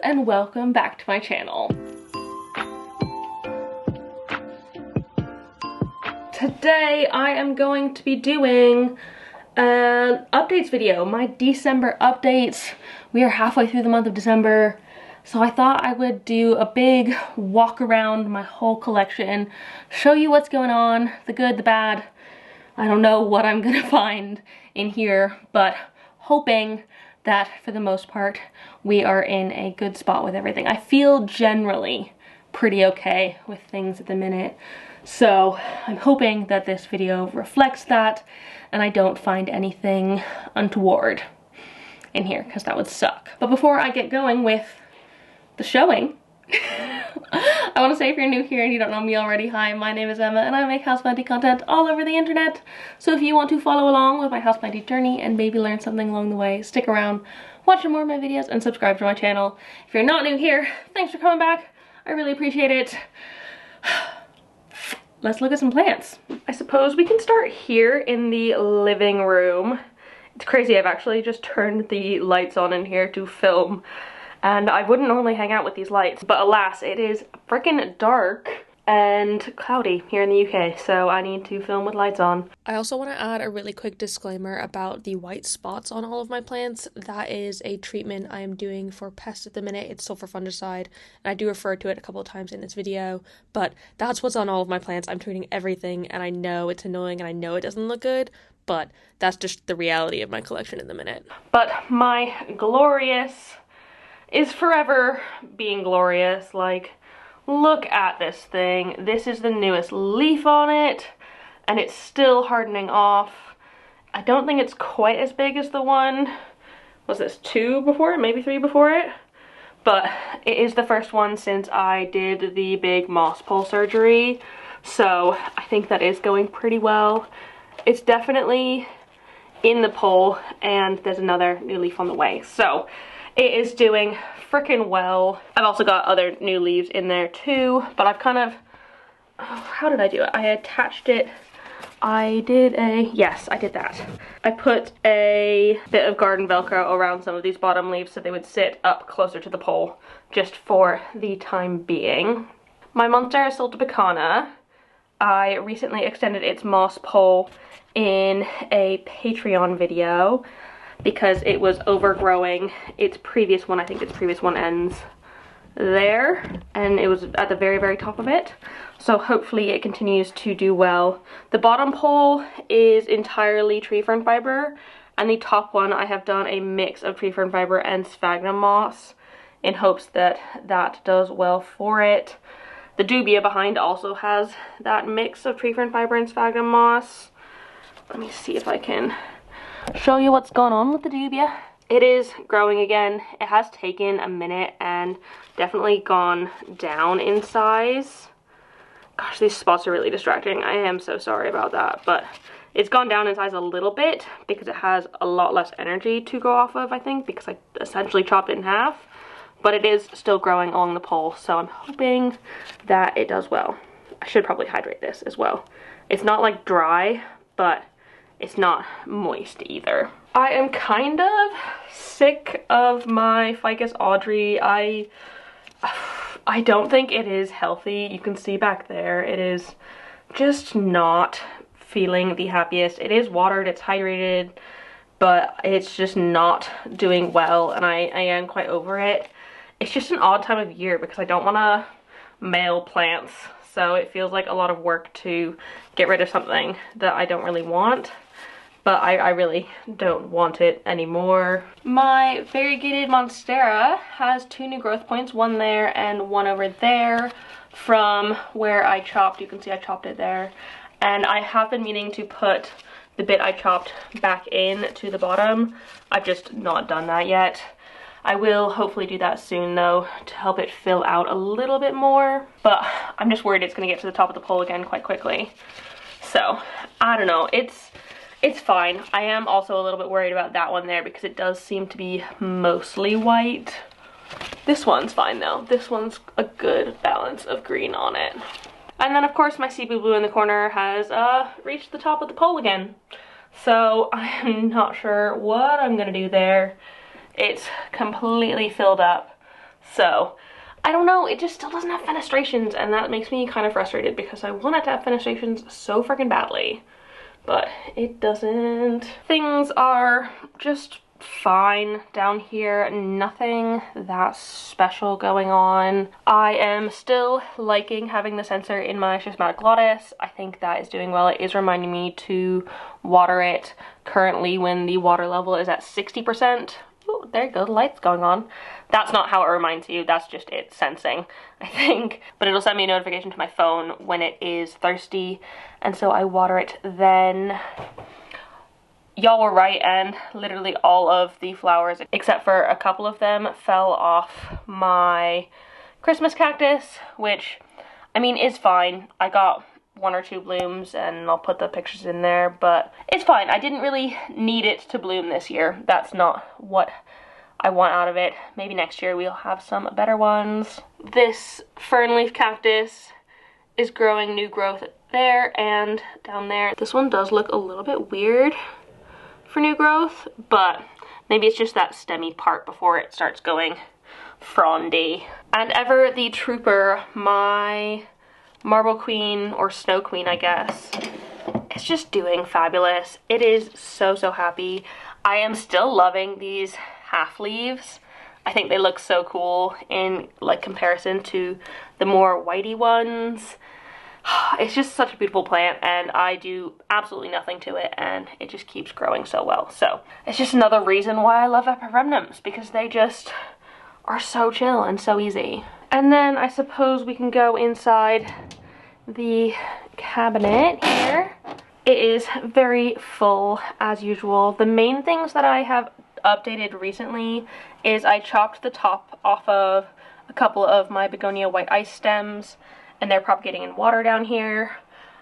and welcome back to my channel. Today I am going to be doing an updates video, my December updates. We are halfway through the month of December, so I thought I would do a big walk around my whole collection, show you what's going on, the good, the bad. I don't know what I'm gonna find in here, but hoping that for the most part we are in a good spot with everything. I feel generally pretty okay with things at the minute, so I'm hoping that this video reflects that and I don't find anything untoward in here, because that would suck. But before I get going with the showing, I want to say, if you're new here and you don't know me already, hi, my name is Emma and I make houseplanty content all over the internet. So if you want to follow along with my houseplanty journey and maybe learn something along the way, stick around, watch more of my videos and subscribe to my channel. If you're not new here, thanks for coming back. I really appreciate it. Let's look at some plants. I suppose we can start here in the living room. It's crazy, I've actually just turned the lights on in here to film. And I wouldn't normally hang out with these lights, but alas, it is freaking dark and cloudy here in the UK, so I need to film with lights on. I also want to add a really quick disclaimer about the white spots on all of my plants. That is a treatment I am doing for pests at the minute. It's sulfur fungicide, and I do refer to it a couple of times in this video, but that's what's on all of my plants. I'm treating everything, and I know it's annoying, and I know it doesn't look good, but that's just the reality of my collection in the minute. But my glorious is forever being glorious. Like, look at this thing. This is the newest leaf on it, and it's still hardening off. I don't think it's quite as big as the one, was this 2 before it, maybe 3 before it? But it is the first one since I did the big moss pole surgery, so I think that is going pretty well. It's definitely in the pole, and there's another new leaf on the way, so it is doing freaking well. I've also got other new leaves in there too, but I've kind of, how did I do it? I attached it, yes, I did that. I put a bit of garden velcro around some of these bottom leaves so they would sit up closer to the pole, just for the time being. My Monstera Sultipicana, I recently extended its moss pole in a Patreon video because it was overgrowing its previous one. I think its previous one ends there, and it was at the very, very top of it. So hopefully it continues to do well. The bottom pole is entirely tree fern fiber, and the top one I have done a mix of tree fern fiber and sphagnum moss in hopes that that does well for it. The dubia behind also has that mix of tree fern fiber and sphagnum moss. Let me see if I can show you what's going on with the dubia. It is growing again. It has taken a minute and definitely gone down in size. Gosh, these spots are really distracting. I am so sorry about that, but it's gone down in size a little bit because it has a lot less energy to go off of, I think, because I essentially chopped it in half. But it is still growing along the pole, so I'm hoping that it does well. I should probably hydrate this as well. It's not like dry, but it's not moist either. I am kind of sick of my Ficus Audrey. I don't think it is healthy. You can see back there, it is just not feeling the happiest. It is watered, it's hydrated, but it's just not doing well, and I am quite over it. It's just an odd time of year because I don't want to male plants, so it feels like a lot of work to get rid of something that I don't really want. But I really don't want it anymore. My variegated Monstera has 2 new growth points, one there and one over there from where I chopped. You can see I chopped it there. And I have been meaning to put the bit I chopped back in to the bottom. I've just not done that yet. I will hopefully do that soon though, to help it fill out a little bit more. But I'm just worried it's gonna get to the top of the pole again quite quickly. So, I don't know, it's fine. I am also a little bit worried about that one there because it does seem to be mostly white. This one's fine though. This one's a good balance of green on it. And then of course my Cebu Blue in the corner has reached the top of the pole again. So I'm not sure what I'm gonna do there. It's completely filled up. So I don't know, it just still doesn't have fenestrations, and that makes me kind of frustrated because I want it to have fenestrations so freaking badly, but it doesn't. Things are just fine down here, nothing that special going on. I am still liking having the sensor in my schismatic glottis. I think that is doing well. It is reminding me to water it currently when the water level is at 60%. Ooh, there you go, the light's going on. That's not how it reminds you, that's just it sensing, I think. But it'll send me a notification to my phone when it is thirsty, and so I water it then. Y'all were right, and literally all of the flowers, except for a couple of them, fell off my Christmas cactus, which, I mean, is fine. I got 1 or 2 blooms, and I'll put the pictures in there, but it's fine. I didn't really need it to bloom this year. That's not what I want out of it. Maybe next year we'll have some better ones. This fern leaf cactus is growing new growth there and down there. This one does look a little bit weird for new growth, but maybe it's just that stemmy part before it starts going frondy. And ever the trooper, my marble queen, or snow queen I guess, it's just doing fabulous. It is so happy. I am still loving these half leaves. I think they look so cool in like comparison to the more whitey ones. It's just such a beautiful plant, and I do absolutely nothing to it, and it just keeps growing so well. So it's just another reason why I love epipremnums, because they just are so chill and so easy. And then I suppose we can go inside the cabinet here. It is very full as usual. The main things that I have updated recently is I chopped the top off of a couple of my begonia white ice stems, and they're propagating in water down here.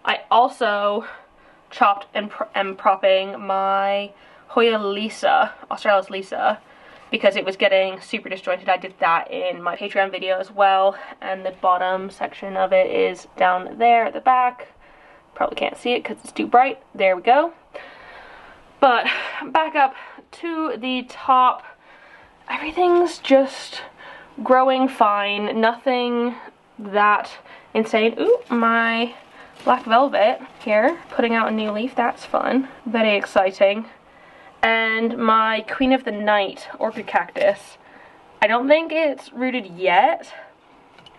I also chopped and am propping my Hoya Lisa, Australis Lisa, because it was getting super disjointed. I did that in my Patreon video as well, and the bottom section of it is down there at the back. Probably can't see it because it's too bright. There we go. But back up to the top, everything's just growing fine. Nothing that insane. Ooh, my black velvet here, putting out a new leaf. That's fun. Very exciting. And my Queen of the Night orchid cactus. I don't think it's rooted yet,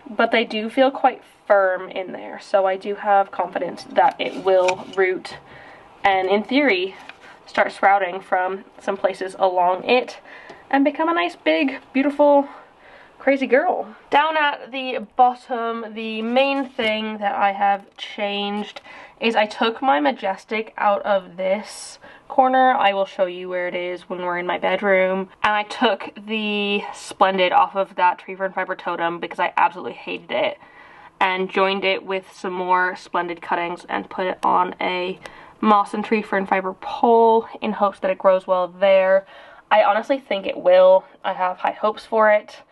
but they do feel quite firm in there, so I do have confidence that it will root and, in theory, start sprouting from some places along it and become a nice, big, beautiful, crazy girl. Down at the bottom, the main thing that I have changed is I took my Majestic out of this corner. I will show you where it is when we're in my bedroom. And I took the Splendid off of that tree fern fiber totem because I absolutely hated it, and joined it with some more Splendid cuttings and put it on a moss and tree fern fiber pole in hopes that it grows well there. I honestly think it will. I have high hopes for it,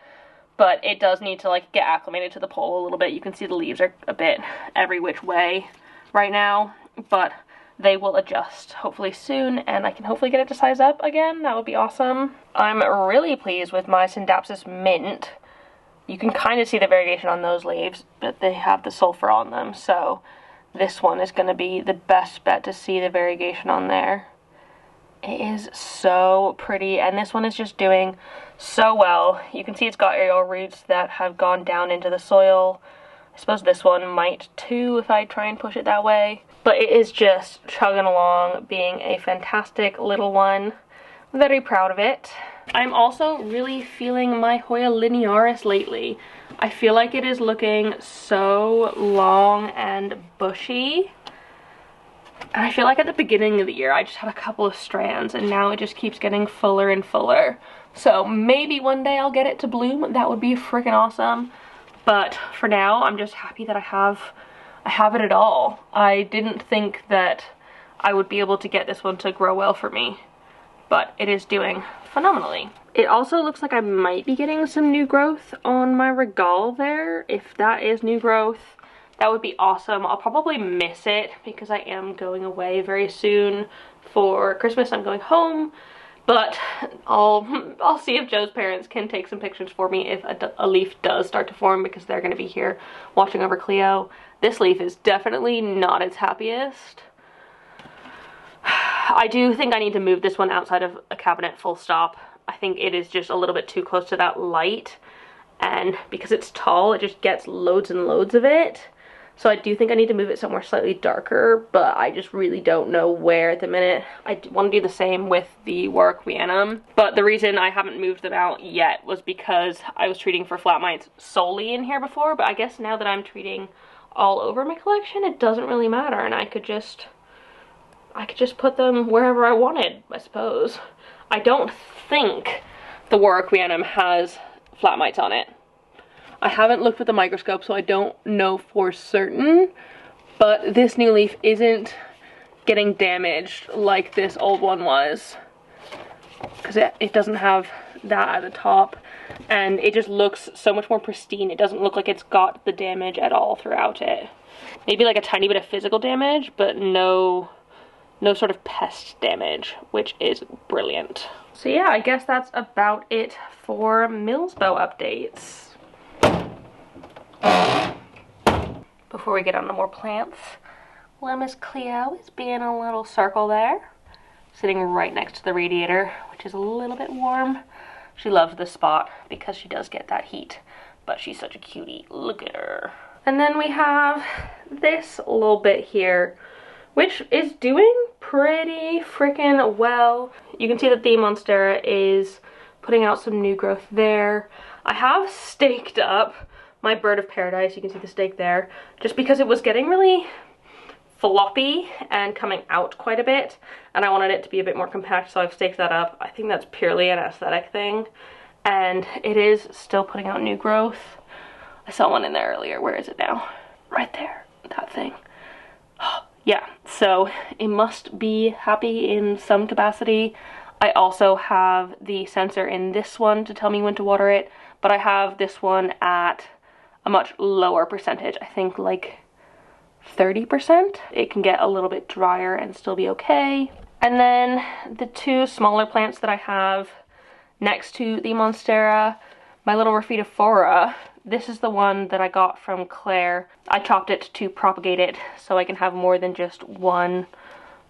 but it does need to like get acclimated to the pole a little bit. You can see the leaves are a bit every which way right now, but they will adjust hopefully soon, and I can hopefully get it to size up again. That would be awesome. I'm really pleased with my Syndapsis Mint. You can kind of see the variegation on those leaves, but they have the sulfur on them, so this one is going to be the best bet to see the variegation on there. It is so pretty, and this one is just doing so well. You can see it's got aerial roots that have gone down into the soil. I suppose this one might too if I try and push it that way. But it is just chugging along, being a fantastic little one. Very proud of it. I'm also really feeling my Hoya linearis lately. I feel like it is looking so long and bushy. And I feel like at the beginning of the year I just had a couple of strands, and now it just keeps getting fuller and fuller. So maybe one day I'll get it to bloom. That would be freaking awesome. But for now, I'm just happy that I have it at all. I didn't think that I would be able to get this one to grow well for me, but it is doing phenomenally. It also looks like I might be getting some new growth on my Regal there. If that is new growth, that would be awesome. I'll probably miss it because I am going away very soon for Christmas. I'm going home, But I'll see if Joe's parents can take some pictures for me if a leaf does start to form, because they're going to be here watching over Cleo. This leaf is definitely not its happiest. I do think I need to move this one outside of a cabinet, full stop. I think it is just a little bit too close to that light, and because it's tall, it just gets loads and loads of it. So I do think I need to move it somewhere slightly darker, but I just really don't know where at the minute. I want to do the same with the Warwickwianum, but the reason I haven't moved them out yet was because I was treating for flat mites solely in here before, but I guess now that I'm treating all over my collection, it doesn't really matter, and I could just put them wherever I wanted, I suppose. I don't think the Warwickwianum has flat mites on it. I haven't looked with the microscope, so I don't know for certain, but this new leaf isn't getting damaged like this old one was, because it doesn't have that at the top, and it just looks so much more pristine. It doesn't look like it's got the damage at all throughout it. Maybe like a tiny bit of physical damage, but no sort of pest damage, which is brilliant. So yeah, I guess that's about it for Milsbo updates. Before we get on to more plants, little Miss Cleo is being a little circle there, sitting right next to the radiator, which is a little bit warm. She loves this spot because she does get that heat, but she's such a cutie. Look at her. And then we have this little bit here, which is doing pretty freaking well. You can see that the Monstera is putting out some new growth there. I have staked up my bird of paradise, you can see the stake there, just because it was getting really floppy and coming out quite a bit, and I wanted it to be a bit more compact, so I've staked that up. I think that's purely an aesthetic thing, and it is still putting out new growth. I saw one in there earlier. Where is it now? Right there, that thing. Yeah, so it must be happy in some capacity. I also have the sensor in this one to tell me when to water it, but I have this one at a much lower percentage. I think like 30%. It can get a little bit drier and still be okay. And then the two smaller plants that I have next to the Monstera, my little Rhaphidophora, this is the one that I got from Claire. I chopped it to propagate it so I can have more than just one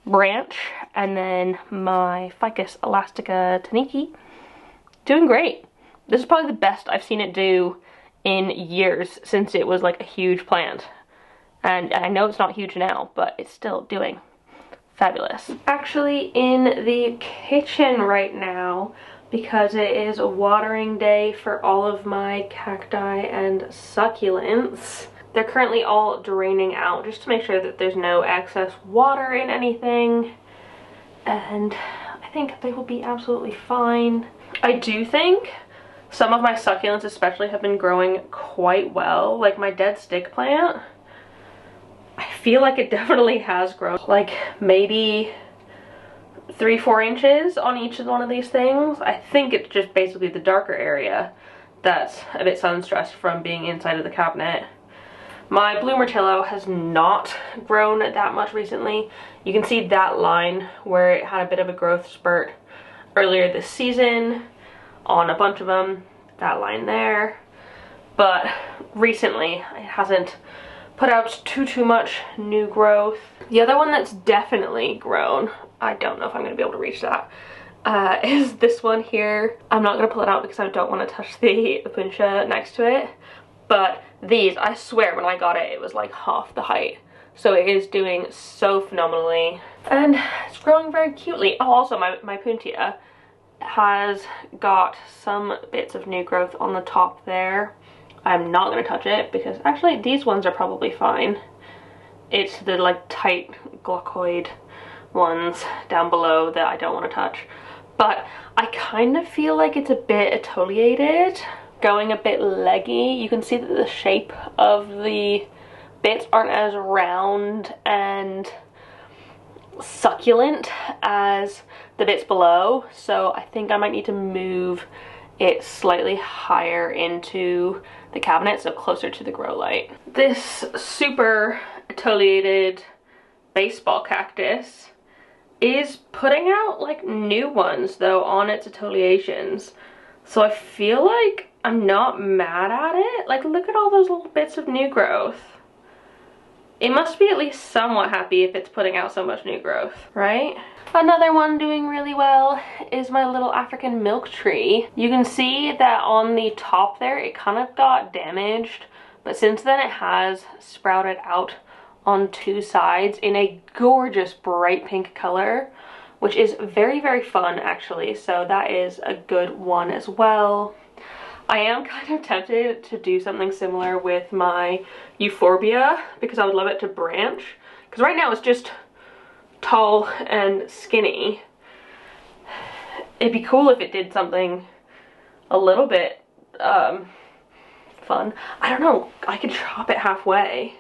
branch. And then my Ficus elastica taniki, doing great. This is probably the best I've seen it do in years, since it was like a huge plant. And I know it's not huge now, but it's still doing fabulous. Actually in the kitchen right now, because it is a watering day for all of my cacti and succulents. They're currently all draining out just to make sure that there's no excess water in anything, and I think they will be absolutely fine. I do think some of my succulents especially have been growing quite well, like my dead stick plant. I feel like it definitely has grown like maybe 3-4 inches on each one of these things. I think it's just basically the darker area that's a bit sun stressed from being inside of the cabinet. My blue myrtillo has not grown that much recently. You can see that line where it had a bit of a growth spurt earlier this season on a bunch of them, that line there. But recently it hasn't put out too much new growth. The other one that's definitely grown, I don't know if I'm going to be able to reach that, is this one here. I'm not going to pull it out because I don't want to touch the Opuntia next to it. But these, I swear when I got it, it was like half the height. So it is doing so phenomenally. And it's growing very cutely. Oh, also my Puntia has got some bits of new growth on the top there. I'm not going to touch it because actually these ones are probably fine. It's the like tight glaucoid ones down below that I don't want to touch. But I kind of feel like it's a bit atoliated, going a bit leggy. You can see that the shape of the bits aren't as round and succulent as the bits below, so I think I might need to move it slightly higher into the cabinet, so closer to the grow light. This super atoliated baseball cactus is putting out like new ones though on its exfoliations. So I feel like I'm not mad at it. Like, look at all those little bits of new growth. It must be at least somewhat happy if it's putting out so much new growth, right? Another one doing really well is my little African milk tree. You can see that on the top there, it kind of got damaged, but since then it has sprouted out on two sides in a gorgeous bright pink color, which is very, very fun actually. So that is a good one as well. I am kind of tempted to do something similar with my euphorbia because I would love it to branch. Because right now it's just tall and skinny. It'd be cool if it did something a little bit fun. I don't know, I could chop it halfway.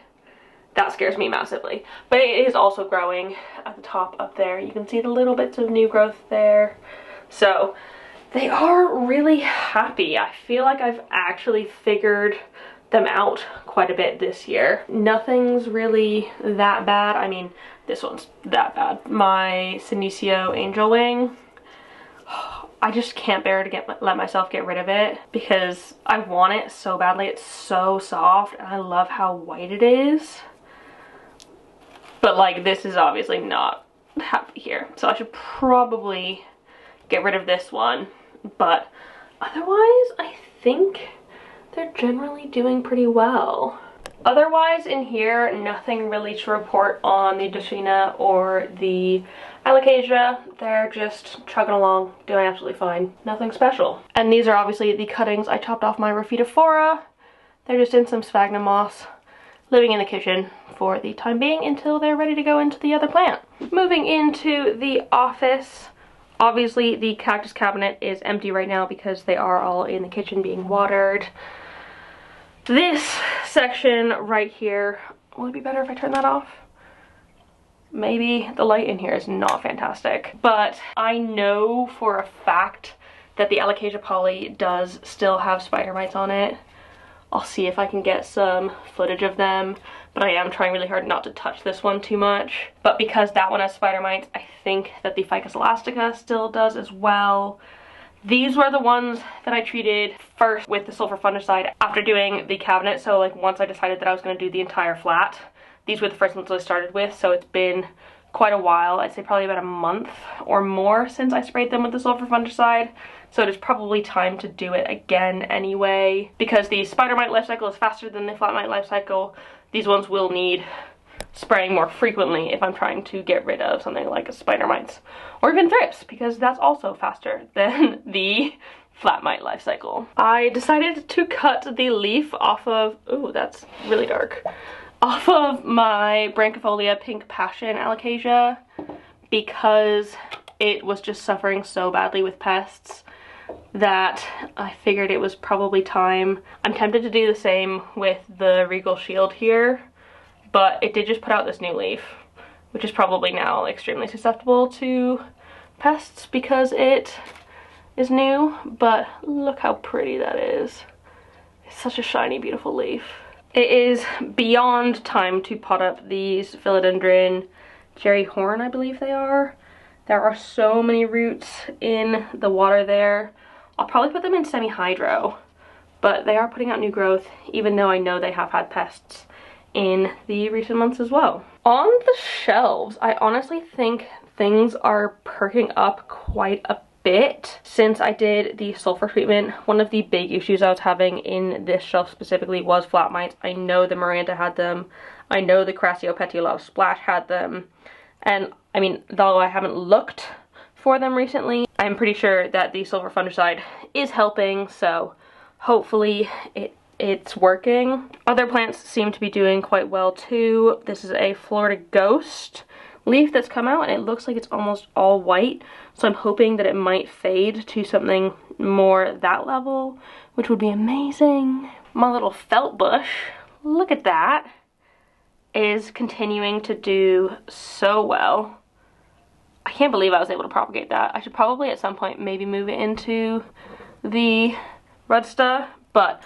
That scares me massively. But it is also growing at the top up there. You can see the little bits of new growth there. So they are really happy. I feel like I've actually figured them out quite a bit this year. Nothing's really that bad. I mean, this one's that bad. My Senecio Angel Wing, I just can't bear to let myself get rid of it because I want it so badly. It's so soft and I love how white it is. But like, this is obviously not happy here. So I should probably get rid of this one. But otherwise, I think they're generally doing pretty well. Otherwise in here, nothing really to report on the Daphnia or the Alocasia. They're just chugging along, doing absolutely fine. Nothing special. And these are obviously the cuttings I chopped off my Rhaphidophora. They're just in some sphagnum moss, living in the kitchen for the time being until they're ready to go into the other plant. Moving into the office. Obviously the cactus cabinet is empty right now because they are all in the kitchen being watered. This section right here, would it be better if I turn that off? Maybe. The light in here is not fantastic. But I know for a fact that the Alocasia poly does still have spider mites on it. I'll see if I can get some footage of them, but I am trying really hard not to touch this one too much. But because that one has spider mites, I think that the Ficus elastica still does as well. These were the ones that I treated first with the sulfur fungicide after doing the cabinet. So like once I decided that I was going to do the entire flat, these were the first ones I started with. So it's been quite a while. I'd say probably about a month or more since I sprayed them with the sulfur fungicide. So it is probably time to do it again anyway. Because the spider mite life cycle is faster than the flat mite life cycle, these ones will need spraying more frequently if I'm trying to get rid of something like spider mites or even thrips, because that's also faster than the flat mite life cycle. I decided to cut the leaf off of, ooh, that's really dark, off of my Branchifolia Pink Passion Alocasia because it was just suffering so badly with pests that I figured it was probably time. I'm tempted to do the same with the Regal Shield here, but it did just put out this new leaf, which is probably now extremely susceptible to pests because it is new, but look how pretty that is. It's such a shiny, beautiful leaf. It is beyond time to pot up these philodendron cherry horn, I believe they are. There are so many roots in the water there. I'll probably put them in semi-hydro, but they are putting out new growth, even though I know they have had pests in the recent months as well. On the shelves, I honestly think things are perking up quite a bit since I did the sulfur treatment. One of the big issues I was having in this shelf specifically was flat mites. I know the Miranda had them. I know the Crassiopetula Splash had them. And I mean, though I haven't looked for them recently, I'm pretty sure that the sulfur fungicide is helping, so hopefully it's working. Other plants seem to be doing quite well too. This is a Florida Ghost leaf that's come out and it looks like it's almost all white, so I'm hoping that it might fade to something more that level, which would be amazing. My little felt bush, look at that, is continuing to do so well. I can't believe I was able to propagate that. I should probably at some point maybe move it into the Rudsta, but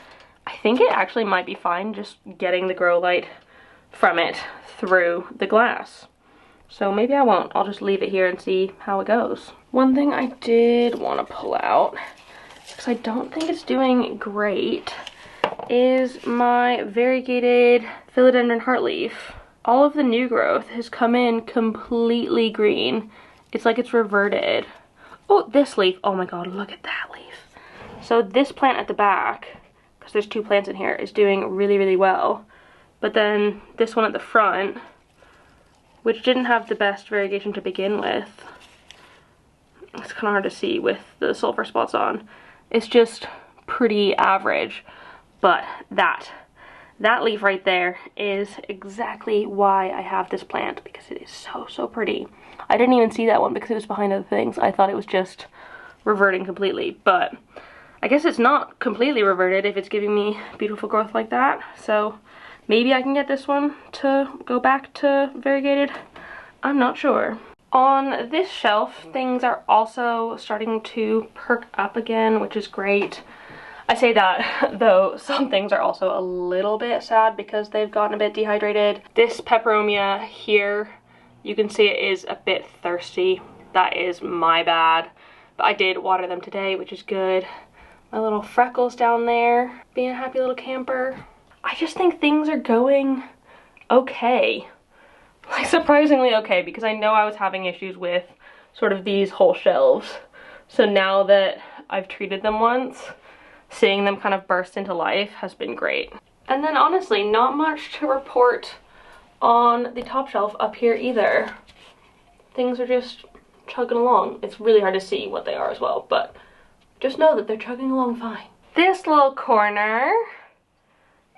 I think it actually might be fine just getting the grow light from it through the glass. So maybe I won't. I'll just leave it here and see how it goes. One thing I did want to pull out, because I don't think it's doing great, is my variegated philodendron heartleaf. All of the new growth has come in completely green. It's like it's reverted. Oh, this leaf. Oh my god, look at that leaf. So this plant at the back, because there's two plants in here, is doing really, really well. But then this one at the front, which didn't have the best variegation to begin with, it's kind of hard to see with the sulfur spots on, it's just pretty average. But that leaf right there is exactly why I have this plant, because it is so, so pretty. I didn't even see that one because it was behind other things. I thought it was just reverting completely, but I guess it's not completely reverted if it's giving me beautiful growth like that. So maybe I can get this one to go back to variegated. I'm not sure. On this shelf, things are also starting to perk up again, which is great. I say that, though some things are also a little bit sad because they've gotten a bit dehydrated. This peperomia here, you can see it is a bit thirsty. That is my bad. But I did water them today, which is good. My little freckles down there, being a happy little camper. I just think things are going okay. Like surprisingly okay, because I know I was having issues with sort of these whole shelves. So now that I've treated them once, seeing them kind of burst into life has been great. And then honestly, not much to report on the top shelf up here either. Things are just chugging along. It's really hard to see what they are as well, but just know that they're chugging along fine. This little corner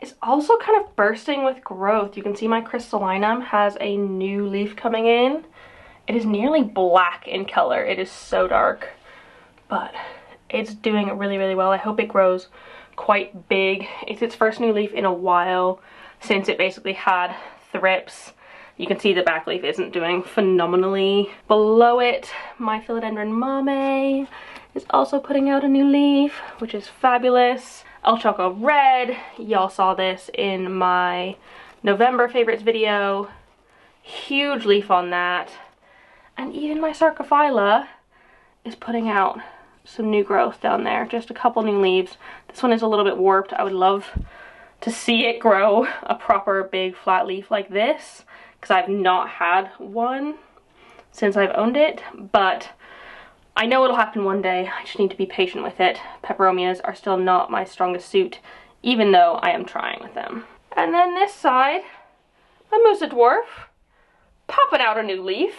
is also kind of bursting with growth. You can see my crystallinum has a new leaf coming in. It is nearly black in color. It is so dark, but it's doing really, really well. I hope it grows quite big. It's its first new leaf in a while since it basically had thrips. You can see the back leaf isn't doing phenomenally. Below it, my philodendron mame is also putting out a new leaf, which is fabulous. El Choco Red, y'all saw this in my November favorites video. Huge leaf on that. And even my Sarcophylla is putting out some new growth down there. Just a couple new leaves. This one is a little bit warped. I would love to see it grow a proper big flat leaf like this, because I've not had one since I've owned it, but I know it'll happen one day. I just need to be patient with it. Peperomias are still not my strongest suit, even though I am trying with them. And then this side, my Musa Dwarf, popping out a new leaf,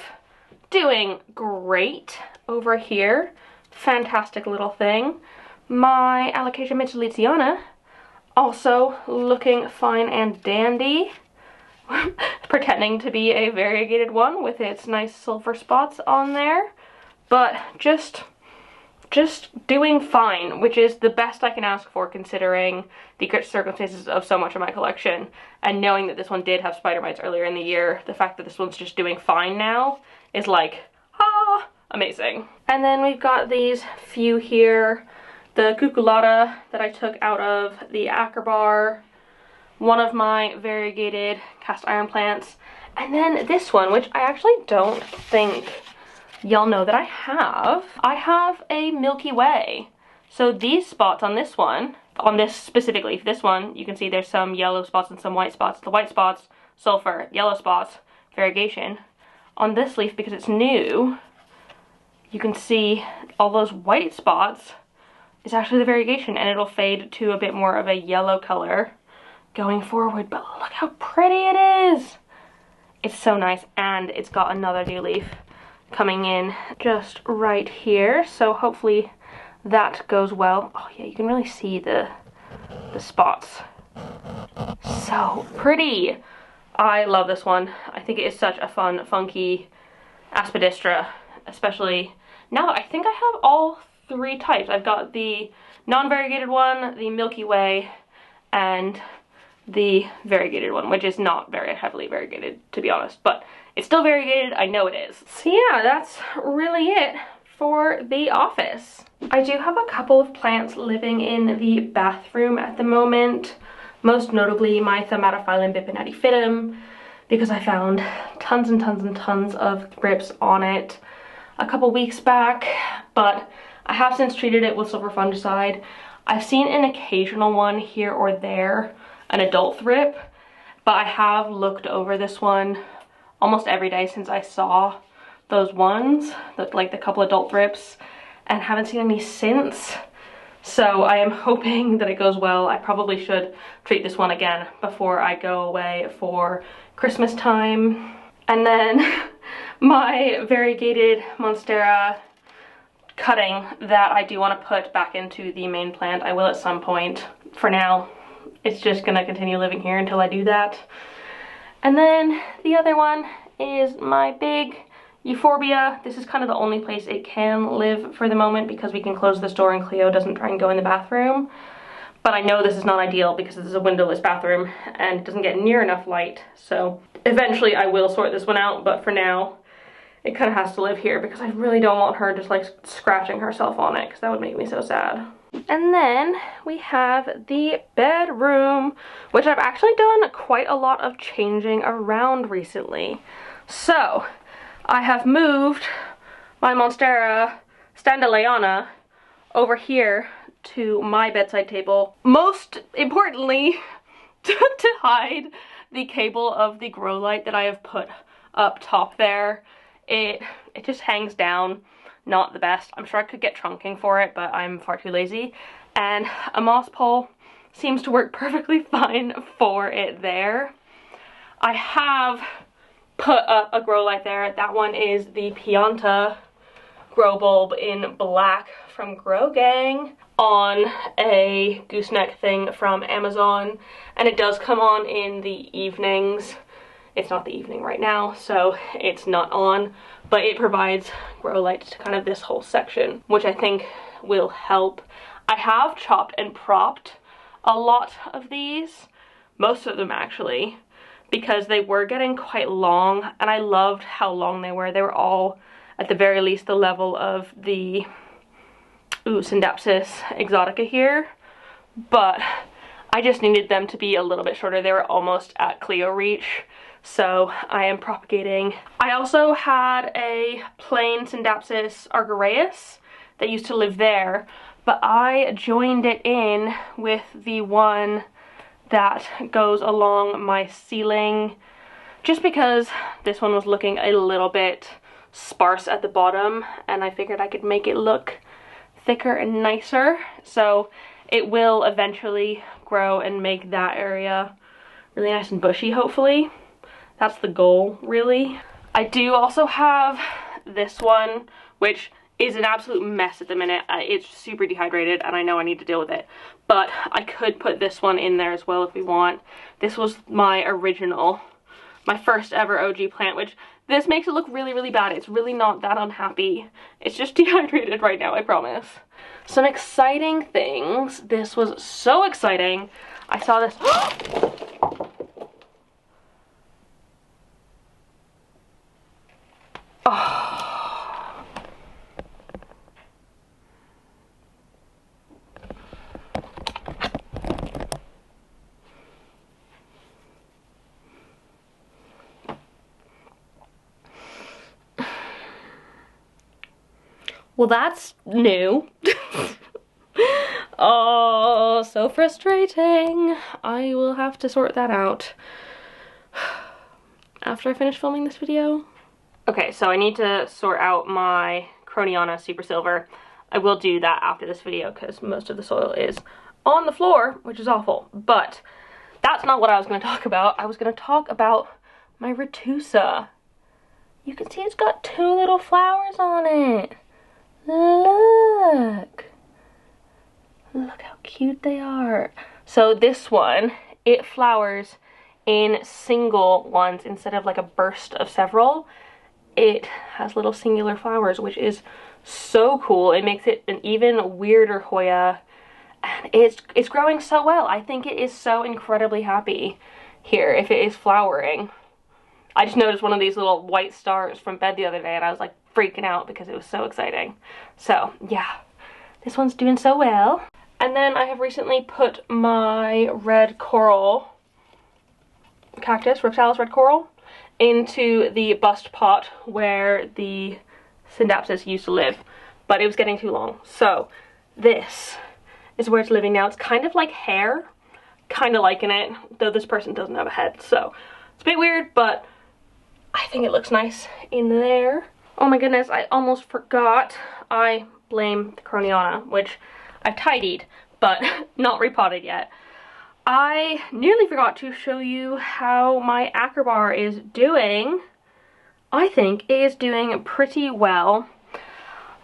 doing great over here. Fantastic little thing. My Alocasia Mitchelletiana, also looking fine and dandy. Pretending to be a variegated one with its nice sulfur spots on there. But just doing fine, which is the best I can ask for considering the circumstances of so much of my collection. And knowing that this one did have spider mites earlier in the year, the fact that this one's just doing fine now is like, ah, amazing. And then we've got these few here. The cucullata that I took out of the Acerbar, one of my variegated cast iron plants, and then this one, which I actually don't think y'all know that I have. I have a Milky Way. So these spots on this one, on this specific leaf, this one, you can see there's some yellow spots and some white spots. The white spots, sulfur, yellow spots, variegation. On this leaf, because it's new, you can see all those white spots is actually the variegation, and it'll fade to a bit more of a yellow color going forward, but look how pretty it is. It's so nice, and it's got another new leaf coming in just right here, so hopefully that goes well. Oh yeah, you can really see the spots. So pretty. I love this one. I think it is such a fun, funky aspidistra, especially now that I think I have all three types. I've got the non-variegated one, the Milky Way, and the variegated one, which is not very heavily variegated, to be honest, but it's still variegated. I know it is. So yeah, that's really it for the office. I do have a couple of plants living in the bathroom at the moment, most notably my Thermatophyllum bipinnatifidum, because I found tons and tons and tons of thrips on it a couple weeks back, but I have since treated it with silver fungicide. I've seen an occasional one here or there, an adult thrip, but I have looked over this one almost every day since I saw those ones, like the couple adult thrips, and haven't seen any since. So I am hoping that it goes well. I probably should treat this one again before I go away for Christmas time. And then my variegated Monstera cutting that I do want to put back into the main plant. I will at some point. For now, it's just gonna continue living here until I do that. And then the other one is my big Euphorbia. This is kind of the only place it can live for the moment because we can close this door and Cleo doesn't try and go in the bathroom. But I know this is not ideal because this is a windowless bathroom and it doesn't get near enough light. So eventually I will sort this one out, but for now it kind of has to live here because I really don't want her just like scratching herself on it because that would make me so sad. And then we have the bedroom, which I've actually done quite a lot of changing around recently. So I have moved my Monstera Standaleyana over here to my bedside table, most importantly to hide the cable of the grow light that I have put up top there. It just hangs down, not the best. I'm sure I could get trunking for it, but I'm far too lazy. And a moss pole seems to work perfectly fine for it there. I have put up a grow light there. That one is the Pianta grow bulb in black from Grow Gang on a gooseneck thing from Amazon, and it does come on in the evenings. It's not the evening right now, so it's not on, but it provides grow light to kind of this whole section, which I think will help. I have chopped and propped a lot of these, most of them actually, because they were getting quite long, and I loved how long they were. They were all, at the very least, the level of the Scindapsus exotica here, but I just needed them to be a little bit shorter. They were almost at Cleo reach, so I am propagating. I also had a plain Scindapsus argyraeus that used to live there, but I joined it in with the one that goes along my ceiling just because this one was looking a little bit sparse at the bottom and I figured I could make it look thicker and nicer. So it will eventually grow and make that area really nice and bushy, hopefully. That's the goal, really. I do also have this one, which is an absolute mess at the minute. It's super dehydrated and I know I need to deal with it, but I could put this one in there as well if we want. This was my original, my first ever OG plant, which this makes it look really, really bad. It's really not that unhappy. It's just dehydrated right now, I promise. Some exciting things. This was so exciting. I saw this. Oh. Well, that's new. Oh, so frustrating. I will have to sort that out after I finish filming this video. Okay, so I need to sort out my Croniana Super Silver. I will do that after this video because most of the soil is on the floor, which is awful. But that's not what I was going to talk about. I was going to talk about my Retusa. You can see it's got 2 little flowers on it. Look how cute they are. So this one, it flowers in single ones instead of like a burst of several. It has little singular flowers, which is so cool. It makes it an even weirder Hoya, and it's growing so well. I think it is so incredibly happy here if it is flowering. I just noticed one of these little white stars from bed the other day and I was like freaking out because it was so exciting. So yeah, this one's doing so well. And then I have recently put my red coral cactus, Ripsalis red coral, into the bust pot where the Syndapsis used to live, but it was getting too long. So this is where it's living now. It's kind of like hair, kind of liking it, though this person doesn't have a head, so it's a bit weird, but I think it looks nice in there. Oh my goodness, I almost forgot. I blame the Croniana, which I've tidied, but not repotted yet. I nearly forgot to show you how my Acrobar is doing. I think it is doing pretty well,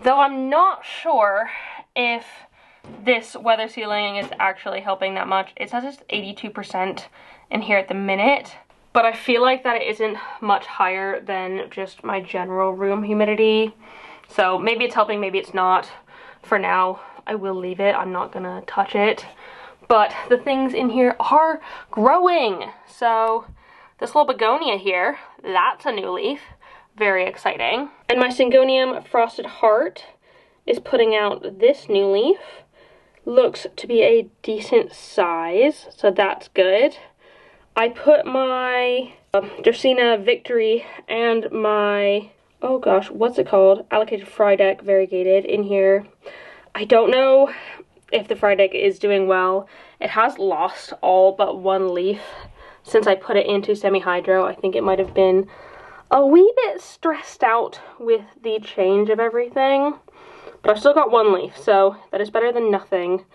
though I'm not sure if this weather sealing is actually helping that much. It says it's 82% in here at the minute, but I feel like that it isn't much higher than just my general room humidity. So maybe it's helping, maybe it's not. For now, I will leave it. I'm not gonna touch it. But the things in here are growing. So this little begonia here, that's a new leaf. Very exciting. And my Syngonium Frosted Heart is putting out this new leaf. Looks to be a decent size, so that's good. I put my Dracaena Victory and my, oh gosh, what's it called? Allocated Frydek Variegated in here. I don't know if the Frydek is doing well. It has lost all but one leaf since I put it into semi-hydro. I think it might have been a wee bit stressed out with the change of everything. But I've still got one leaf, so that is better than nothing.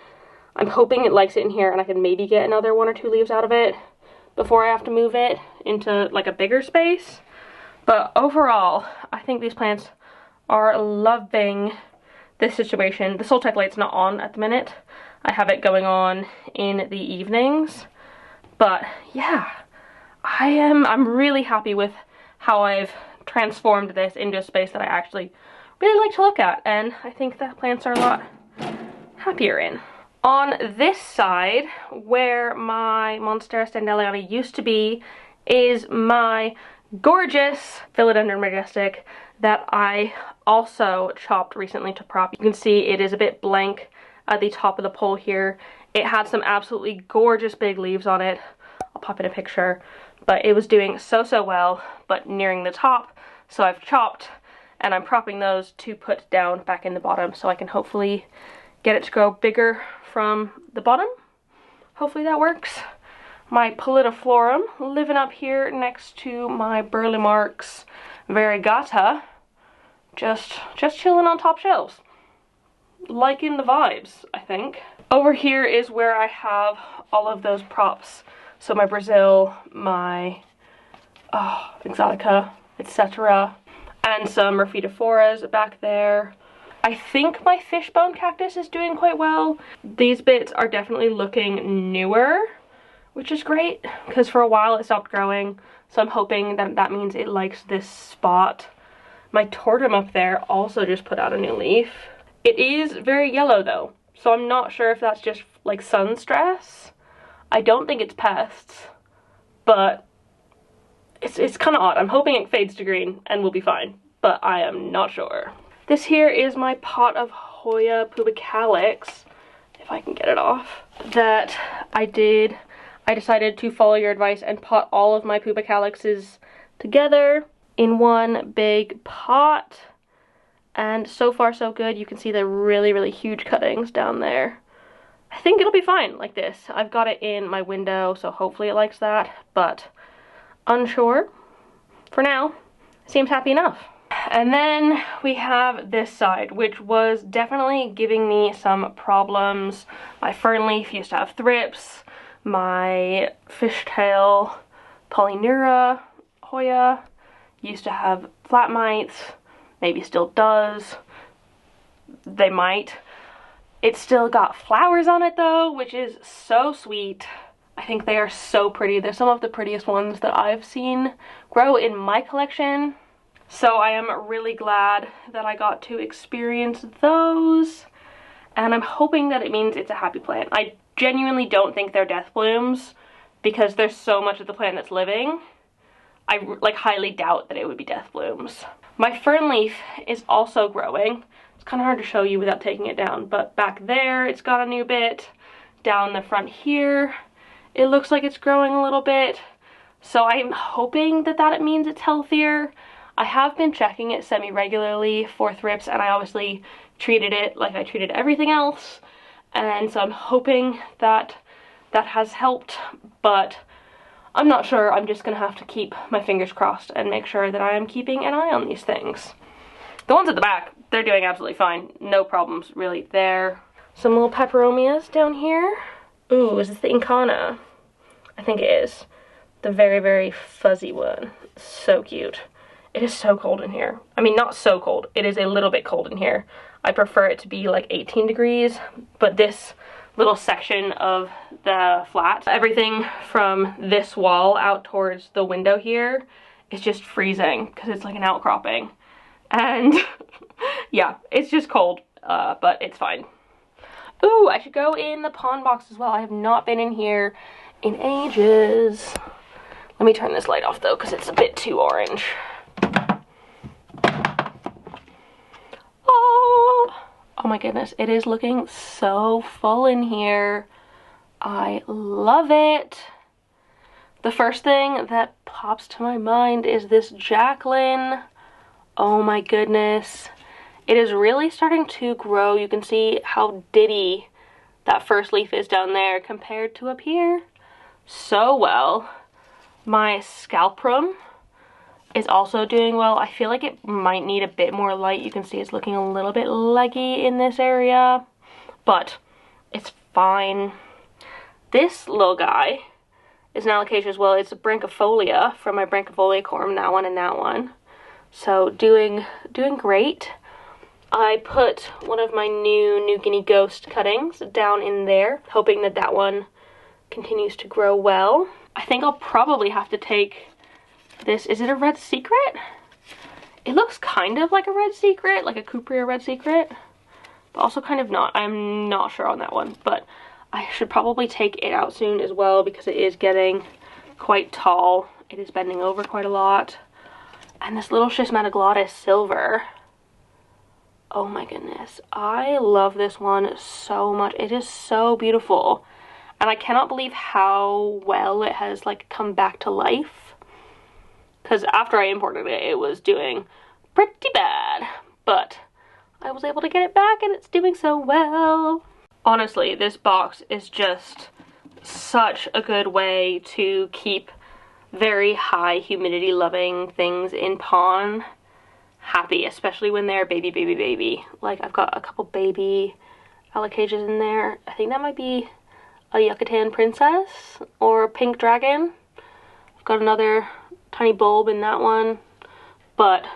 I'm hoping it likes it in here and I can maybe get another 1 or 2 leaves out of it before I have to move it into like a bigger space. But overall, I think these plants are loving this situation. The Soltec light's not on at the minute. I have it going on in the evenings. But yeah, I'm really happy with how I've transformed this into a space that I actually really like to look at, and I think that plants are a lot happier in. On this side, where my Monstera Standelliana used to be, is my gorgeous Philodendron Majestic that I also chopped recently to prop. You can see it is a bit blank at the top of the pole here. It had some absolutely gorgeous big leaves on it. I'll pop in a picture, but it was doing so well, but nearing the top, so I've chopped and I'm propping those to put down back in the bottom so I can hopefully get it to grow bigger from the bottom. Hopefully that works. My Pallidiflorum living up here next to my Burlemarx Variegata, just chilling on top shelves. Liking the vibes, I think. Over here is where I have all of those props. So my Brazil, my Exotica, etc. And some Rhaphidophores back there. I think my fishbone cactus is doing quite well. These bits are definitely looking newer, which is great, because for a while it stopped growing. So I'm hoping that that means it likes this spot. My Tortum up there also just put out a new leaf. It is very yellow though, so I'm not sure if that's just like sun stress. I don't think it's pests, but it's kind of odd. I'm hoping it fades to green and we'll be fine, but I am not sure. This here is my pot of Hoya pubicalix, if I can get it off, that I decided to follow your advice and pot all of my pubicalixes together in one big pot. And so far so good. You can see the really huge cuttings down there. I think it'll be fine like this. I've got it in my window, so hopefully it likes that, but unsure. For now, it seems happy enough. And then we have this side, which was definitely giving me some problems. My fern leaf used to have thrips. My fishtail Polyneura Hoya used to have flat mites. Maybe still does. They might. It's still got flowers on it though, which is so sweet. I think they are so pretty. They're some of the prettiest ones that I've seen grow in my collection. So I am really glad that I got to experience those. And I'm hoping that it means it's a happy plant. I genuinely don't think they're death blooms because there's so much of the plant that's living. I like highly doubt that it would be death blooms. My fern leaf is also growing. It's kind of hard to show you without taking it down, but back there it's got a new bit. Down the front here, it looks like it's growing a little bit. So I'm hoping that it means it's healthier. I have been checking it semi-regularly for thrips, and I obviously treated it like I treated everything else. And so I'm hoping that has helped, but I'm not sure. I'm just gonna have to keep my fingers crossed and make sure that I am keeping an eye on these things. The ones at the back, they're doing absolutely fine. No problems really there. Some little peperomias down here. Ooh, is this the Incana? I think it is. The very, very fuzzy one. So cute. It is so cold in here. I mean, not so cold. It is a little bit cold in here. I prefer it to be like 18 degrees, but this little section of the flat, everything from this wall out towards the window here is just freezing because it's like an outcropping. And yeah, it's just cold, but it's fine. Ooh, I should go in the pond box as well. I have not been in here in ages. Let me turn this light off though, because it's a bit too orange. Oh my goodness, it is looking so full in here. I love it. The first thing that pops to my mind is this Jacqueline. Oh my goodness. It is really starting to grow. You can see how ditty that first leaf is down there compared to up here. So well. My Scalprum is also doing well. I feel like it might need a bit more light. You can see it's looking a little bit leggy in this area, but it's fine. This little guy is an alocasia as well. It's a branchifolia from my branchifoliacorm, that one and that one. So doing great. I put one of my New Guinea Ghost cuttings down in there, hoping that one continues to grow well. I think I'll probably have to take this. Is it a Red Secret? It looks kind of like a Red Secret, like a Cupria Red Secret, but also kind of not. I'm not sure on that one, but I should probably take it out soon as well because it is getting quite tall. It is bending over quite a lot. And this little Schismatoglottis Silver. Oh my goodness. I love this one so much. It is so beautiful. And I cannot believe how well it has like come back to life. Because after I imported it, it was doing pretty bad. But I was able to get it back and it's doing so well. Honestly, this box is just such a good way to keep very high humidity loving things in pond happy, especially when they're baby. Like I've got a couple baby alocasias in there. I think that might be a Yucatan Princess or a Pink Dragon. I've got another tiny bulb in that one, but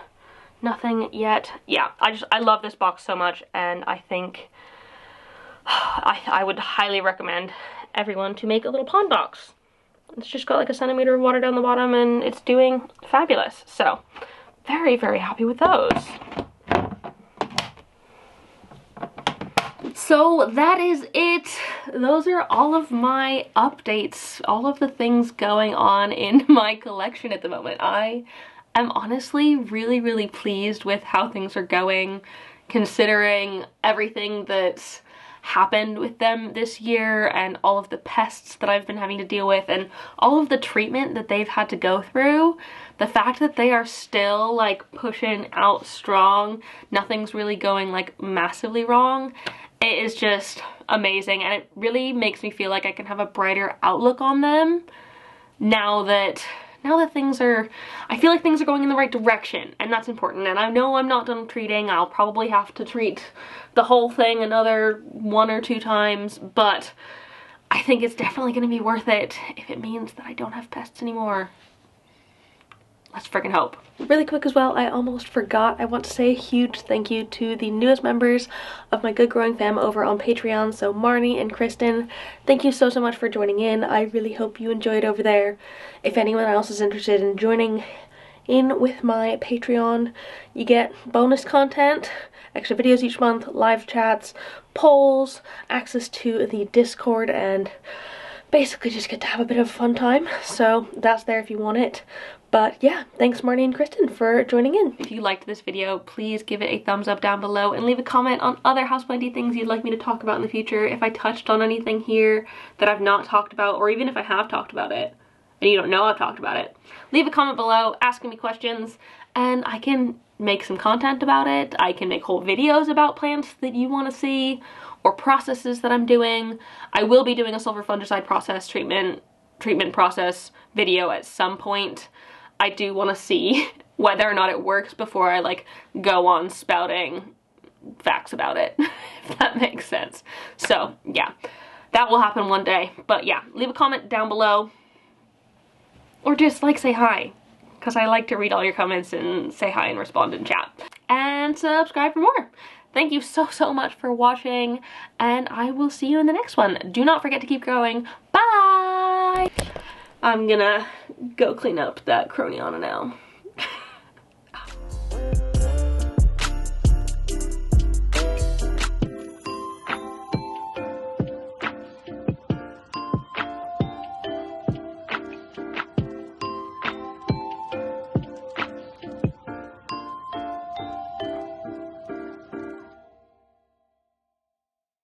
nothing yet. Yeah, I love this box so much, and I think I would highly recommend everyone to make a little pond box. It's just got like a centimeter of water down the bottom and it's doing fabulous. So very, very happy with those. So that is it. Those are all of my updates, all of the things going on in my collection at the moment. I am honestly really, really pleased with how things are going, considering everything that's happened with them this year and all of the pests that I've been having to deal with and all of the treatment that they've had to go through. The fact that they are still like pushing out strong, nothing's really going like massively wrong. It is just amazing, and it really makes me feel like I can have a brighter outlook on them now that things are, I feel like things are going in the right direction, and that's important. And I know I'm not done treating. I'll probably have to treat the whole thing another 1 or 2 times, but I think it's definitely going to be worth it if it means that I don't have pests anymore. Let's friggin' hope. Really quick as well, I almost forgot. I want to say a huge thank you to the newest members of my Good Growing fam over on Patreon. So Marnie and Kristen, thank you so much for joining in. I really hope you enjoyed over there. If anyone else is interested in joining in with my Patreon, you get bonus content, extra videos each month, live chats, polls, access to the Discord, and basically just get to have a bit of a fun time. So that's there if you want it. But yeah, thanks Marnie and Kristen for joining in. If you liked this video, please give it a thumbs up down below and leave a comment on other houseplanty things you'd like me to talk about in the future. If I touched on anything here that I've not talked about, or even if I have talked about it, and you don't know I've talked about it, leave a comment below asking me questions, and I can make some content about it. I can make whole videos about plants that you want to see, or processes that I'm doing. I will be doing a sulfur fungicide process treatment process video at some point. I do want to see whether or not it works before I like go on spouting facts about it, if that makes sense. So yeah, that will happen one day. But yeah, leave a comment down below, or just like say hi, because I like to read all your comments and say hi and respond in chat. And subscribe for more. Thank you so much for watching, and I will see you in the next one. Do not forget to keep growing. Bye! I'm gonna go clean up that Croniana now.